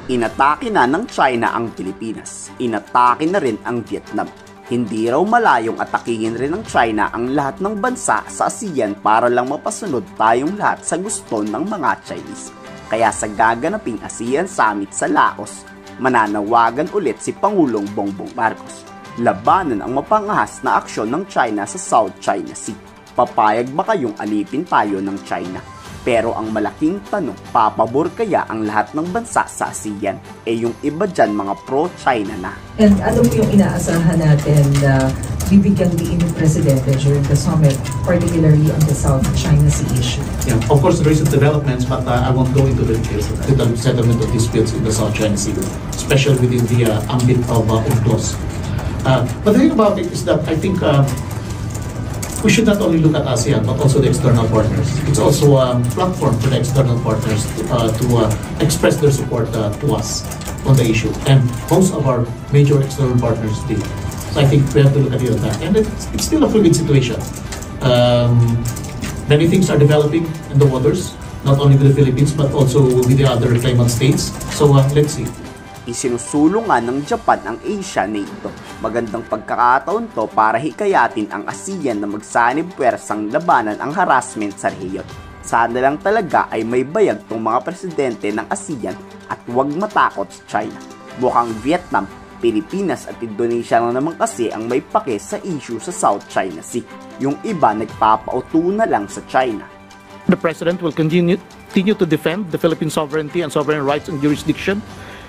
Inatake na ng China ang Pilipinas. Inatake na rin ang Vietnam. Hindi raw malayong atakihin rin ng China ang lahat ng bansa sa ASEAN para lang mapasunod tayong lahat sa gusto ng mga Chinese. Kaya sa gaganaping ASEAN Summit sa Laos, mananawagan ulit si Pangulong Bongbong Marcos. Labanan ang mapangahas na aksyon ng China sa South China Sea. Papayag ba kayong alipin tayo ng China? Pero ang malaking tanong, papabor kaya ang lahat ng bansa sa ASEAN? Yung iba dyan mga pro-China na. And ano po yung inaasahan natin na bibigyan din ng Presidente during the summit, particularly on the South China Sea issue? Yeah, of course, recent developments, but I won't go into the details of the settlement of disputes in the South China Sea, especially within the ambit of UNCLOS. But the thing about it is that I think we should not only look at ASEAN, but also the external partners. It's also a platform for the external partners to express their support to us on the issue. And most of our major external partners did. So I think we have to look at it on that. And it's still a fluid situation. Many things are developing in the waters, not only with the Philippines, but also with the other claimant states. So let's see. Isinusulungan ng Japan ang Asia NATO. Magandang pagkakataon to para hikayatin ang ASEAN na magsanib puwersang labanan ang harassment sa rehiyon. Sana lang talaga ay may bayag tong mga presidente ng ASEAN at huwag matakot sa China. Mukhang Vietnam, Pilipinas at Indonesia na naman kasi ang may pake sa issue sa South China Sea. Yung iba nagpapauto na lang sa China. The President will continue to defend the Philippine sovereignty and sovereign rights and jurisdiction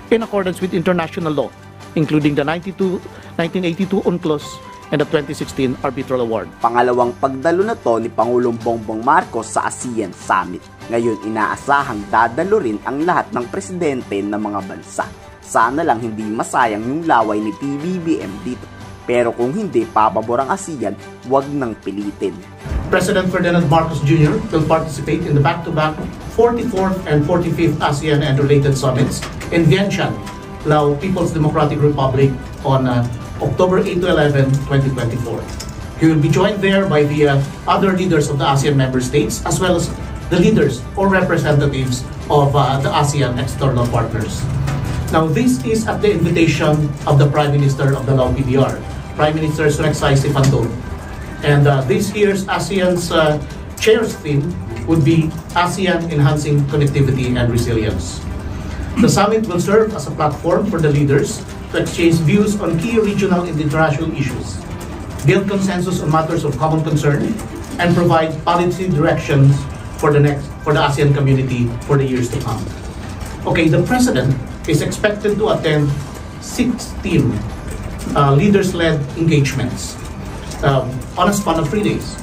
in accordance with international law, including the 1982 UNCLOS and the 2016 Arbitral Award. Pangalawang pagdalo na to ni Pangulong Bongbong Marcos sa ASEAN Summit. Ngayon inaasahang dadalo rin ang lahat ng presidente ng mga bansa. Sana lang hindi masayang yung laway ni PBBM dito. Pero kung hindi papabor ang ASEAN, huwag nang pilitin. President Ferdinand Marcos Jr. will participate in the back-to-back 44th and 45th ASEAN and related summits in Vientiane, Laos People's Democratic Republic on October 8 to 11, 2024. He will be joined there by the other leaders of the ASEAN member states, as well as the leaders or representatives of the ASEAN external partners. Now, this is at the invitation of the Prime Minister of the Laos PDR, Prime Minister Surexay Siphandone. And this year's ASEAN's chair's theme would be ASEAN Enhancing Connectivity and Resilience. The summit will serve as a platform for the leaders to exchange views on key regional and international issues, build consensus on matters of common concern, and provide policy directions for the ASEAN community for the years to come. Okay, the President is expected to attend 16 leaders-led engagements on a span of 3 days,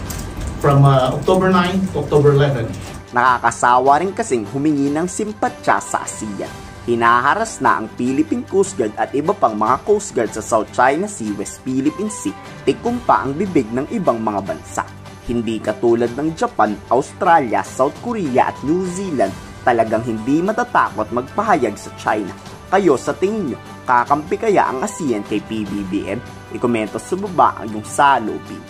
from October 9 to October 11. Nakakasawa rin kasing humingi ng simpatya sa ASEAN. Hinaharas na ang Philippine Coast Guard at iba pang mga Coast Guard sa South China Sea, West Philippine Sea, tikom pa ang bibig ng ibang mga bansa. Hindi katulad ng Japan, Australia, South Korea at New Zealand, talagang hindi matatakot magpahayag sa China. Kayo sa tingin nyo, kakampi kaya ang ASEAN kay PBBM? Ikomento sa baba ang iyong salubin.